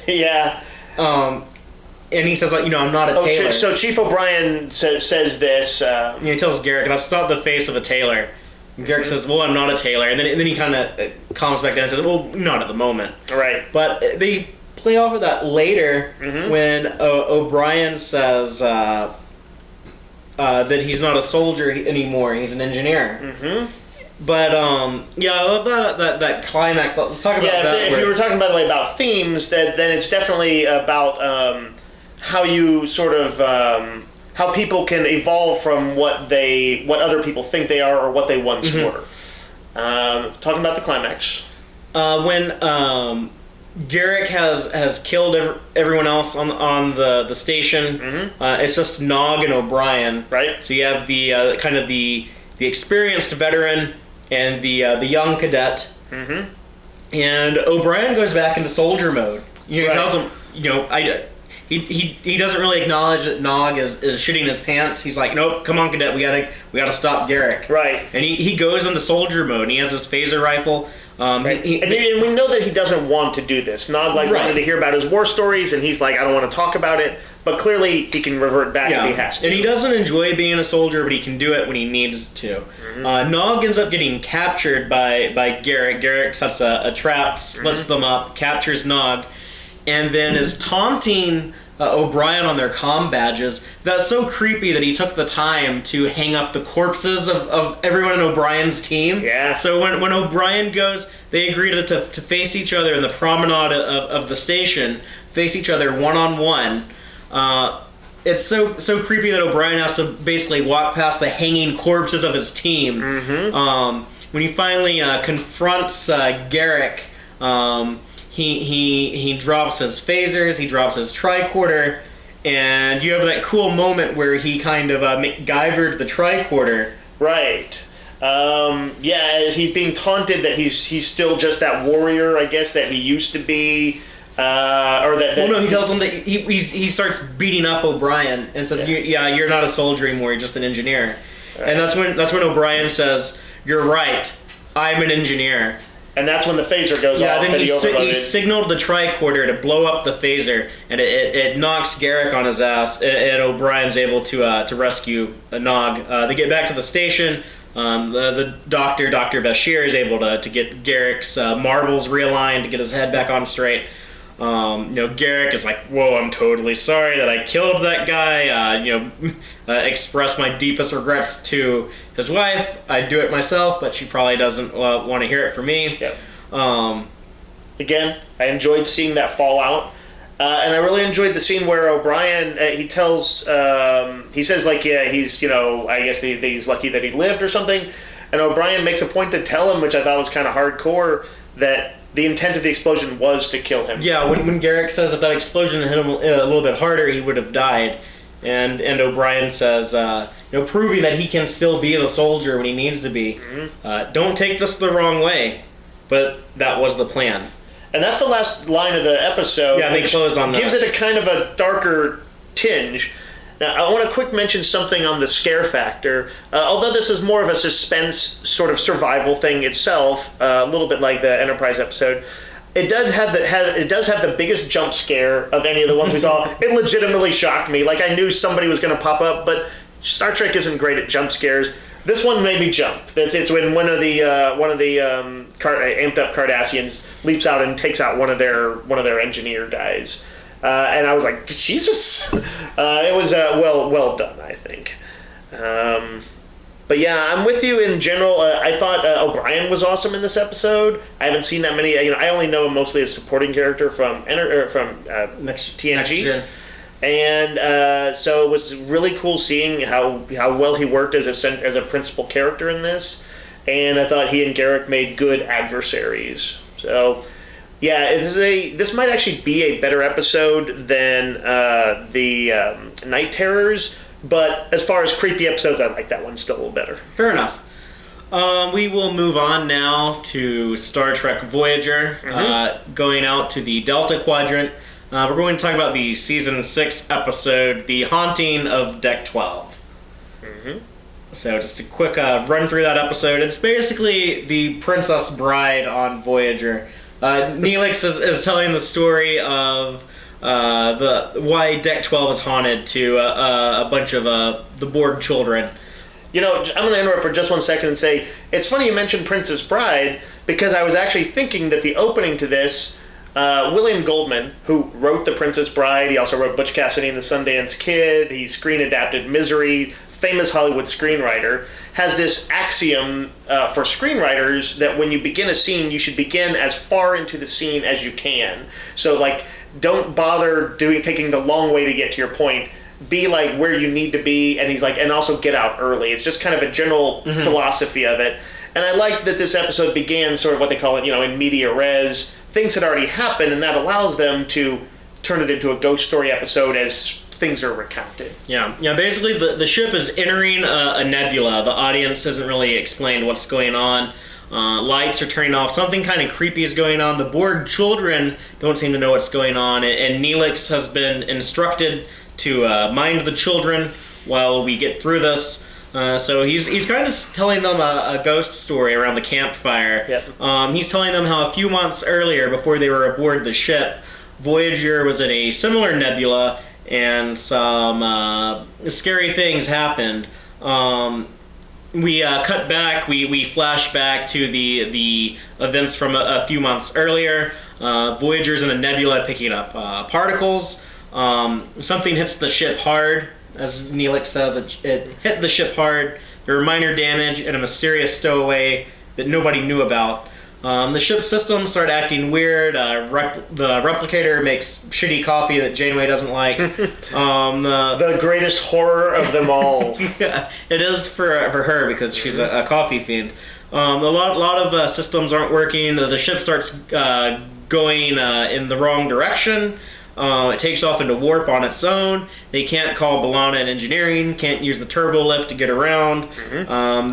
Yeah. And he says, I'm not a tailor. So Chief O'Brien says this. He tells Garrick, that's not the face of a tailor. And Garrick says, well, I'm not a tailor. And then he kind of calms back down and says, well, not at the moment. Right. But they play off of that later when O'Brien says that he's not a soldier anymore. He's an engineer. Mm-hmm. But, I love that climax. Let's talk about that. If you were talking, by the way, about themes, then it's definitely about how you sort of how people can evolve from what other people think they are or what they once were. Talking about the climax. When Garrick has killed everyone else on the station, it's just Nog and O'Brien. Right. So you have the kind of the experienced veteran and the young cadet. Mm-hmm. And O'Brien goes back into soldier mode. He tells him, he doesn't really acknowledge that Nog is shitting his pants. He's like, nope, come on, cadet, we gotta stop Garrick. Right. And he goes into soldier mode. And he has his phaser rifle. Right. And we know that he doesn't want to do this. Nog wanted to hear about his war stories, and he's like, I don't want to talk about it. But clearly, he can revert back if he has to. And he doesn't enjoy being a soldier, but he can do it when he needs to. Mm-hmm. Nog ends up getting captured by Garrick. Garrick sets a trap, splits them up, captures Nog, and then is taunting O'Brien on their comm badges. That's so creepy that he took the time to hang up the corpses of everyone in O'Brien's team. Yeah. So when O'Brien goes, they agree to face each other in the promenade of the station, face each other one-on-one. It's so creepy that O'Brien has to basically walk past the hanging corpses of his team. Mm-hmm. When he finally confronts Garrick, he drops his phasers, he drops his tricorder, and you have that cool moment where he kind of MacGyvered the tricorder. Right. He's being taunted that he's still just that warrior, I guess, that he used to be. He tells him that he starts beating up O'Brien and says, you're not a soldier anymore, you're just an engineer. Right. And that's when O'Brien says, you're right, I'm an engineer. And that's when the phaser goes off. Then he signaled the tricorder to blow up the phaser, and it knocks Garrick on his ass, and O'Brien's able to rescue Nog. They get back to the station. The doctor, Dr. Bashir, is able to get Garrick's marbles realigned to get his head back on straight. Garrick is like, whoa, I'm totally sorry that I killed that guy. Express my deepest regrets to his wife. I'd do it myself, but she probably doesn't want to hear it from me. Yep. Again, I enjoyed seeing that fallout. And I really enjoyed the scene where O'Brien, he says like, I guess he's lucky that he lived or something. And O'Brien makes a point to tell him, which I thought was kind of hardcore, that the intent of the explosion was to kill him. Yeah, when Garrick says if that explosion had hit him a little bit harder, he would have died. And O'Brien says, proving that he can still be the soldier when he needs to be. Mm-hmm. Don't take this the wrong way, but that was the plan. And that's the last line of the episode. Yeah, they close on that. Gives it a kind of a darker tinge. Now, I want to quick mention something on the scare factor. Although this is more of a suspense sort of survival thing itself, a little bit like the Enterprise episode, it does have the biggest jump scare of any of the ones we saw. It legitimately shocked me. Like, I knew somebody was going to pop up, but Star Trek isn't great at jump scares. This one made me jump. It's when one of the amped up Cardassians leaps out and takes out one of their engineer guys. And I was like, Jesus! It was well done, I think. But yeah, I'm with you in general. I thought O'Brien was awesome in this episode. I haven't seen that many. I only know him mostly as supporting character from TNG. Next Gen. And so it was really cool seeing how well he worked as a principal character in this. And I thought he and Garrick made good adversaries. So yeah, this might actually be a better episode than the Night Terrors. But as far as creepy episodes, I like that one still a little better. Fair enough. We will move on now to Star Trek Voyager, going out to the Delta Quadrant. We're going to talk about the Season 6 episode, The Haunting of Deck 12. Mm-hmm. So just a quick run through that episode. It's basically the Princess Bride on Voyager. Neelix is telling the story of why Deck 12 is haunted to a bunch of the Borg children. I'm going to interrupt for just 1 second and say, it's funny you mentioned Princess Bride, because I was actually thinking that the opening to this, William Goldman, who wrote The Princess Bride, he also wrote Butch Cassidy and the Sundance Kid, he screen-adapted Misery, famous Hollywood screenwriter, has this axiom for screenwriters that when you begin a scene, you should begin as far into the scene as you can. So, like, don't bother taking the long way to get to your point. Be like where you need to be, and he's like, and also get out early. It's just kind of a general philosophy of it. And I liked that this episode began sort of what they call it, in media res. Things had already happened, and that allows them to turn it into a ghost story episode as things are recounted. Yeah. Basically, the ship is entering a nebula. The audience hasn't really explained what's going on. Lights are turning off. Something kind of creepy is going on. The bored children don't seem to know what's going on, and Neelix has been instructed to mind the children while we get through this. So he's kind of telling them a ghost story around the campfire. Yep. He's telling them how a few months earlier, before they were aboard the ship, Voyager was in a similar nebula, and some scary things happened. We cut back. We flash back to the events from a few months earlier. Voyager's in a nebula picking up particles. Something hits the ship hard. As Neelix says, it hit the ship hard. There were minor damage and a mysterious stowaway that nobody knew about. The ship systems start acting weird. The replicator makes shitty coffee that Janeway doesn't like. The greatest horror of them all. Yeah, it is for her because she's a coffee fiend. A lot of systems aren't working. The ship starts going in the wrong direction. It takes off into warp on its own. They can't call B'Elanna in engineering, can't use the turbo lift to get around.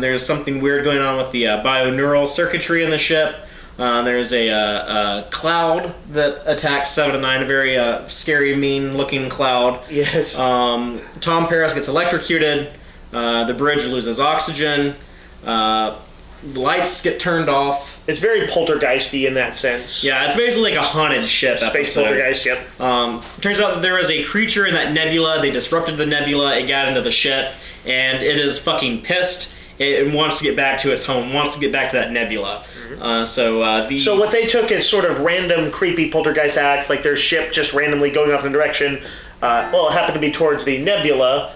There's something weird going on with the bioneural circuitry in the ship. There's a cloud that attacks 7 and 9, a very scary, mean-looking cloud. Yes. Tom Paris gets electrocuted. The bridge loses oxygen. Lights get turned off. It's very poltergeisty in that sense. Yeah, it's basically like a haunted ship Space episode. poltergeist, yep. Turns out that there was a creature in that nebula. They disrupted the nebula. It got into the ship, and it is fucking pissed. It wants to get back to its home. Wants to get back to that nebula. So what they took is sort of random, creepy poltergeist acts, like their ship just randomly going off in a direction. It happened to be towards the nebula,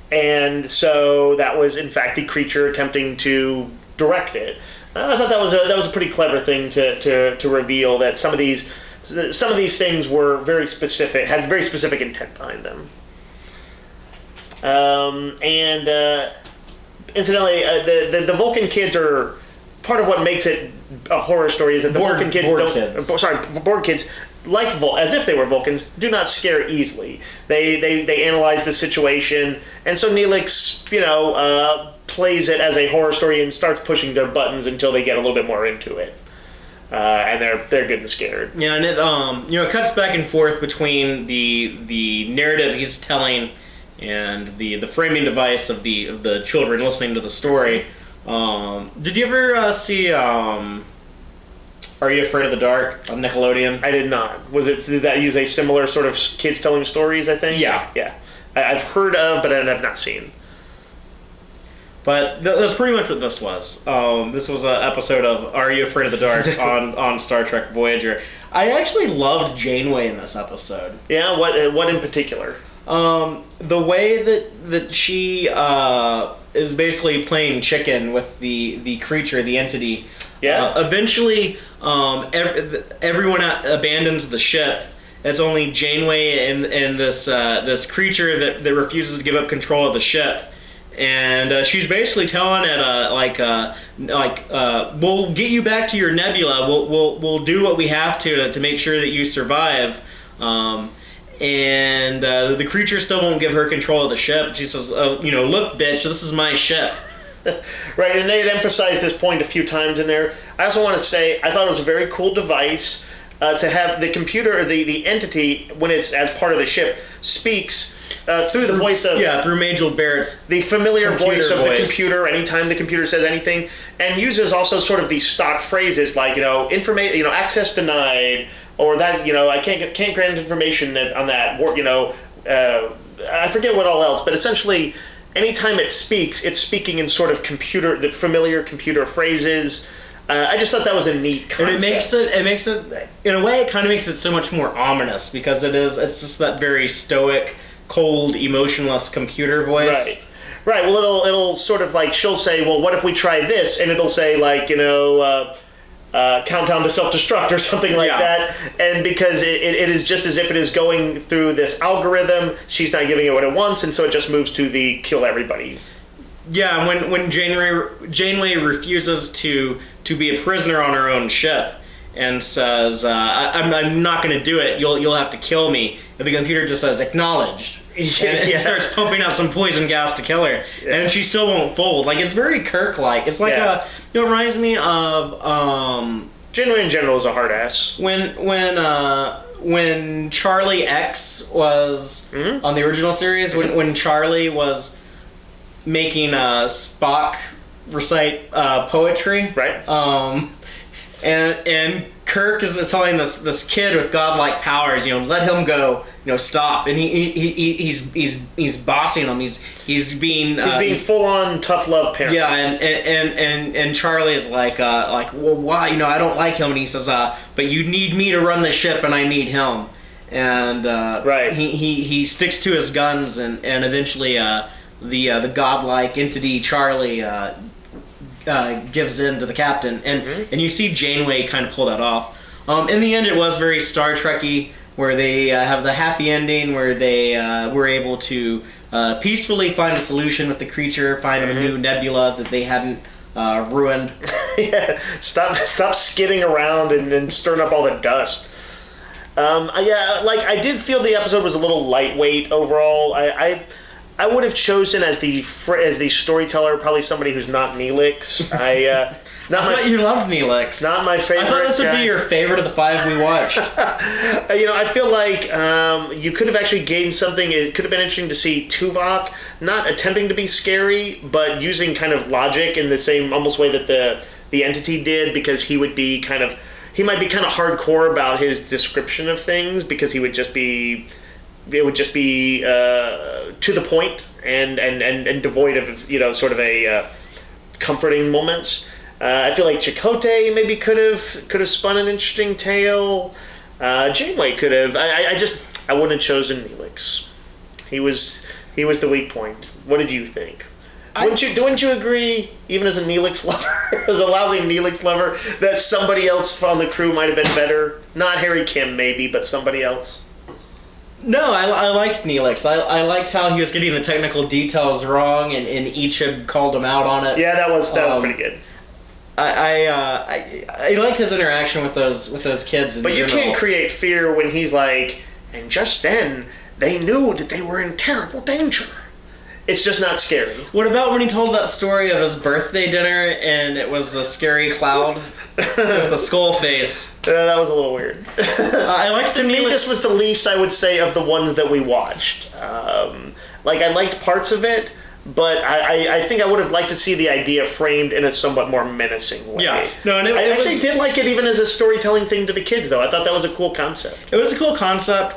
and so that was in fact the creature attempting to direct it. I thought that was a pretty clever thing to reveal that some of these things were very specific, had very specific intent behind them. Incidentally, the Vulcan kids are part of what makes it a horror story. Is that the Vulcan kids Borg kids, like as if they were Vulcans, do not scare easily. They analyze the situation, and so Neelix, plays it as a horror story and starts pushing their buttons until they get a little bit more into it, and they're getting scared. Yeah, and it cuts back and forth between the narrative he's telling and the framing device of the children listening to the story. Did you ever see Are You Afraid of the Dark on Nickelodeon? I did not. Did that use a similar sort of kids telling stories, I think? Yeah. I've heard of, but I've not seen. But that's pretty much what this was. This was an episode of Are You Afraid of the Dark on Star Trek Voyager. I actually loved Janeway in this episode. Yeah, what in particular? The way that she is basically playing chicken with the creature, the entity. Yeah. Eventually, everyone abandons the ship. It's only Janeway and this creature that refuses to give up control of the ship. And she's basically telling it, we'll get you back to your nebula. We'll do what we have to make sure that you survive. And the creature still won't give her control of the ship. She says, look, bitch, this is my ship. Right, and they had emphasized this point a few times in there. I also want to say, I thought it was a very cool device to have the computer, or the entity, when it's as part of the ship, speaks through the voice of... Yeah, through Majel Barrett's... The familiar voice of the computer anytime the computer says anything, and uses also sort of these stock phrases like, information, access denied, or that, I can't grant information on that, or, I forget what all else, but essentially, anytime it speaks, it's speaking in sort of the familiar computer phrases. I just thought that was a neat concept. And it makes it, in a way, it kind of makes it so much more ominous, because it's just that very stoic, cold, emotionless computer voice. Right. Well, it'll sort of like, she'll say, well, what if we try this? And it'll say, like, countdown to self-destruct or something like that. And because it is just as if it is going through this algorithm, she's not giving it what it wants, and so it just moves to the kill everybody. Yeah, when Janeway refuses to be a prisoner on her own ship and says, I'm not going to do it, you'll have to kill me. And the computer just says, acknowledged. And he starts pumping out some poison gas to kill her, and she still won't fold. Like, it's very Kirk-like. It's like it reminds me of Janeway in general is a hard ass. When Charlie X was on the original series, when Charlie was making Spock recite poetry, right? And Kirk is telling this kid with godlike powers, let him go, stop. And he's bossing him. He's being full on tough love parent. Yeah, and Charlie is like, well, why? I don't like him. And he says, but you need me to run the ship, and I need him. And right. He sticks to his guns, and eventually the godlike entity Charlie gives in to the captain, and you see Janeway kind of pull that off. In the end, it was very Star Trek-y, where they have the happy ending, where they were able to peacefully find a solution with the creature, find a new nebula that they hadn't ruined. Yeah, stop skidding around and stirring up all the dust. I did feel the episode was a little lightweight overall. I would have chosen as the storyteller probably somebody who's not Neelix. I thought you loved Neelix. Not my favorite. I thought this would be your favorite of the 5 we watched. I feel like you could have actually gained something. It could have been interesting to see Tuvok not attempting to be scary, but using kind of logic in the same almost way that the entity did, because he might be kind of hardcore about his description of things, because it would just be to the point and devoid of sort of a comforting moments. I feel like Chakotay maybe could have spun an interesting tale. Janeway could have. I wouldn't have chosen Neelix. He was the weak point. What did you think? Wouldn't you agree, even as a Neelix lover, as a lousy Neelix lover, that somebody else on the crew might have been better? Not Harry Kim, maybe, but somebody else. No, I liked Neelix. I liked how he was getting the technical details wrong, and each had called him out on it. Yeah, that was pretty good. I liked his interaction with those kids. But you can't create fear when he's like, and just then they knew that they were in terrible danger. It's just not scary. What about when he told that story of his birthday dinner and it was a scary cloud with a skull face? That was a little weird. I liked to me, this was the least, I would say, of the ones that we watched. I liked parts of it, but I think I would have liked to see the idea framed in a somewhat more menacing way. Yeah. No, and I actually did like it even as a storytelling thing to the kids, though. I thought that was a cool concept. It was a cool concept.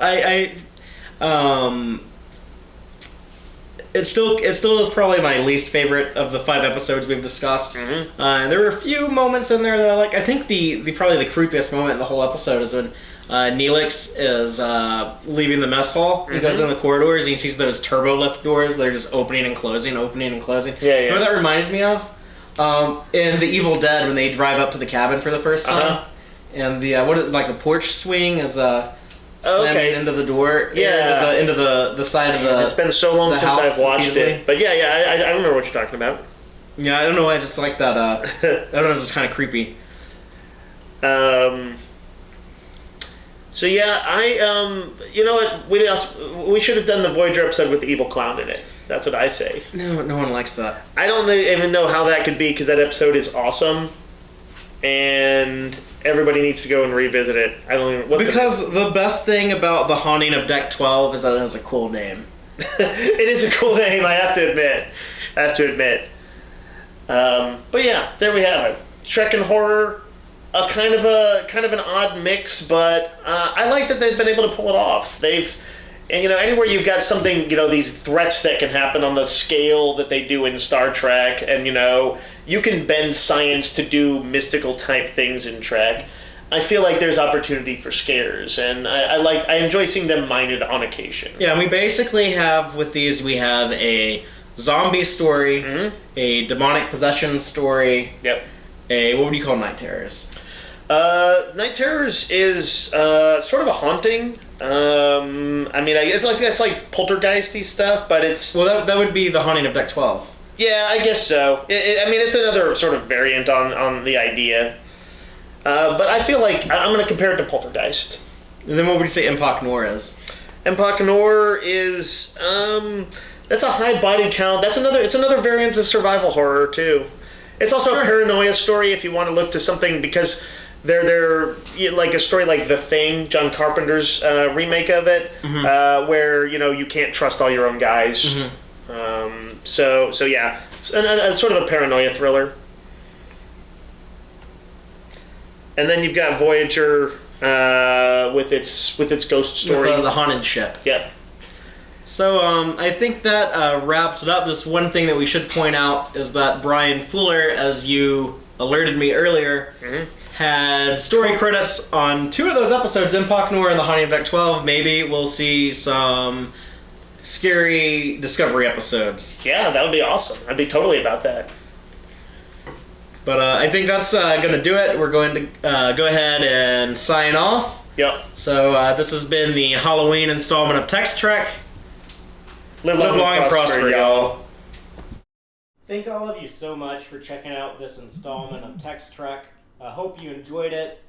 It still is probably my least favorite of the 5 episodes we've discussed. Mm-hmm. There were a few moments in there that I like. I think probably the creepiest moment in the whole episode is when Neelix is leaving the mess hall. He goes in the corridors and he sees those turbo lift doors. They're just opening and closing. Yeah. You know what that reminded me of? In The Evil Dead, when they drive up to the cabin for the first time, and the the porch swing is slamming into the door, into the side of the. It's been so long since I've watched it, but I remember what you're talking about. Yeah, I don't know why I just like that. I don't know, it's just kind of creepy. So you know what? We should have done the Voyager episode with the evil clown in it. That's what I say. No one likes that. I don't even know how that could be, because that episode is awesome, and everybody needs to go and revisit it. I don't even. Because the best thing about The Haunting of Deck 12 is that it has a cool name. It is a cool name, I have to admit. But yeah, there we have it. Trek and horror, a kind of an odd mix, but I like that they've been able to pull it off. And anywhere you've got something, these threats that can happen on the scale that they do in Star Trek, and you can bend science to do mystical type things in Trek. I feel like there's opportunity for scares, and I enjoy seeing them minded on occasion. Yeah, and we basically have with these, we have a zombie story, a demonic possession story. Yep. What would you call Night Terrors? Night Terrors is sort of a haunting. It's like poltergeisty stuff, but it's... Well, that would be The Haunting of Deck 12. Yeah, I guess so. It's another sort of variant on the idea. But I feel like I'm going to compare it to Poltergeist. And then what would you say Impact Noir is? Mpulse is that's a high body count. It's another variant of survival horror too. It's also a paranoia story if you want to look to something, because they're like a story like The Thing, John Carpenter's remake of it, where you can't trust all your own guys. So yeah, a sort of a paranoia thriller. And then you've got Voyager with its ghost story, with the haunted ship. Yep. So I think that wraps it up. Just one thing that we should point out is that Brian Fuller, as you alerted me earlier, had story credits on 2 of those episodes, Mpulse and The Haunting of Deck 12. Maybe we'll see some scary Discovery episodes. Yeah, that would be awesome. I'd be totally about that. But I think that's going to do it. We're going to go ahead and sign off. Yep. So this has been the Halloween installment of Tex-Trek. Live long and prosper, y'all. Thank all of you so much for checking out this installment of Tex-Trek. I hope you enjoyed it.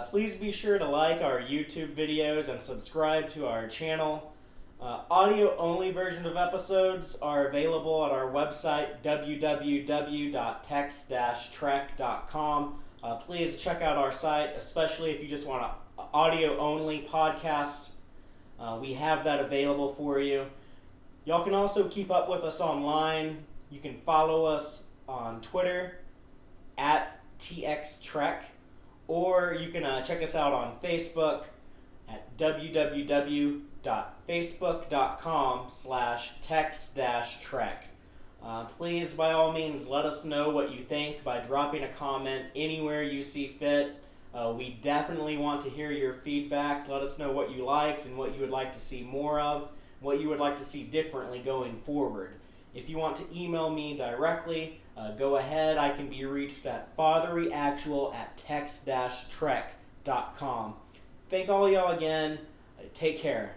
Please be sure to like our YouTube videos and subscribe to our channel. Audio-only version of episodes are available at our website, www.tex-trek.com. Please check out our site, especially if you just want an audio-only podcast. We have that available for you. Y'all can also keep up with us online. You can follow us on Twitter at Tex-Trek, or you can check us out on Facebook at www.facebook.com/tex-trek. Please, by all means, let us know what you think by dropping a comment anywhere you see fit. We definitely want to hear your feedback. Let us know what you liked and what you would like to see more of, what you would like to see differently going forward. If you want to email me directly, go ahead. I can be reached at fathereeactual@tex-trek.com. Thank all y'all again. Take care.